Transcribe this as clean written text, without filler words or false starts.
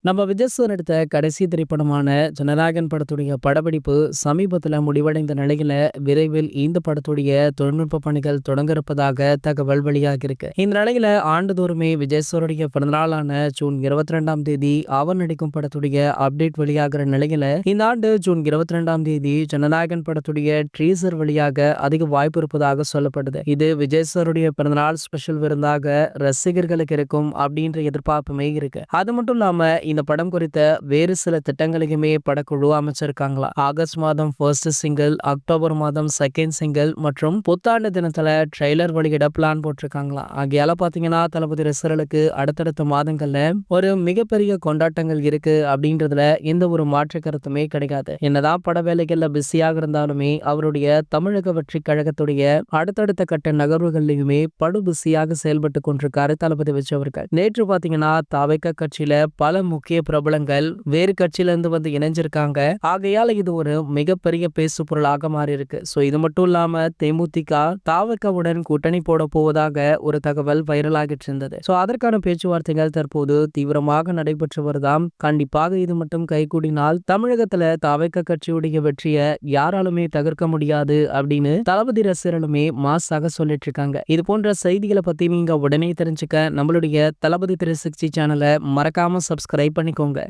நம்ம விஜய் சார் எடுத்த கடைசி திரைப்படமான ஜனநாயகன் படத்துடைய படப்பிடிப்பு சமீபத்துல முடிவடைந்த நிலையில விரைவில் இந்த படத்துடைய தொழில்நுட்ப பணிகள் தொடங்க இருப்பதாக தகவல் வெளியாகி இருக்கு. இந்த நிலையில ஆண்டுதோறுமே விஜய் சாருடைய பிறந்தநாளான ஜூன் 22ஆம் தேதி அவர் நடிக்கும் படத்துடைய அப்டேட் வெளியாகிற நிலையில இந்த ஆண்டு ஜூன் 22ஆம் தேதி ஜனநாயகன் படத்துடைய ட்ரீசர் வெளியாக அதிக வாய்ப்பு இருப்பதாக சொல்லப்படுது. இது விஜய் சாருடைய பிறந்தநாள் ஸ்பெஷல் விருந்தாக ரசிகர்களுக்கு இருக்கும் அப்படின்ற எதிர்பார்ப்புமே இருக்கு. அது மட்டும் இல்லாம இந்த படம் குறித்த வேறு சில திட்டங்களையுமே படக்குழு அமைச்சிருக்காங்களா. ஆகஸ்ட் மாதம் ஃபர்ஸ்ட் சிங்கிள், அக்டோபர் மாதம் செகண்ட் சிங்கிள் மற்றும் புத்தாண்டு தினத்துல ட்ரெய்லர் வெளியிட பிளான் போட்டிருக்காங்களா. ஆகையால பாத்தீங்கன்னா தளபதி ரசிகர்களுக்கு அடுத்தடுத்த மாதங்கள்ல ஒரு மிகப்பெரிய கொண்டாட்டங்கள் இருக்கு அப்படின்றதுல எந்த ஒரு மாற்று கருத்துமே கிடையாது. என்னதான் பட வேலைகள்ல பிஸியாக இருந்தாலுமே அவருடைய தமிழக வெற்றி கழகத்துடைய அடுத்தடுத்த கட்ட நகர்வுகள்லயுமே படு பிஸியாக செயல்பட்டு கொண்டிருக்காரு தளபதி விஜய் அவர்கள். நேற்று பாத்தீங்கன்னா தாவேகா கட்சியில பல முக்கிய பிரபலங்கள் வேறு கட்சியில இருந்து வந்து இணைஞ்சிருக்காங்க. ஆகையால இது ஒரு மிகப்பெரிய பேசு பொருளாக மாறி இருக்கு. சோ இது மட்டும் இல்லாம தேமுதிக தாவேகாவுடன் கூட்டணி போட போவதாக ஒரு தகவல் வைரல் ஆகிட்டு இருந்தது. சோ அதற்கான பேச்சுவார்த்தைகள் தற்போது தீவிரமாக நடைபெற்று வருதாம். கண்டிப்பாக இது மட்டும் கைகூடினால் தமிழகத்துல தாவேகா கட்சியுடைய வெற்றியை யாராலுமே தவிர்க்க முடியாது அப்படின்னு தளபதி ரசிகர்களுமே மாசாக சொல்லிட்டு இருக்காங்க. இது போன்ற செய்திகளை பத்தி நீங்க உடனே தெரிஞ்சுக்க நம்மளுடைய தளபதி 360 சேனலை மறக்காம சப்ஸ்கிரைப் பண்ணிக்கோங்க.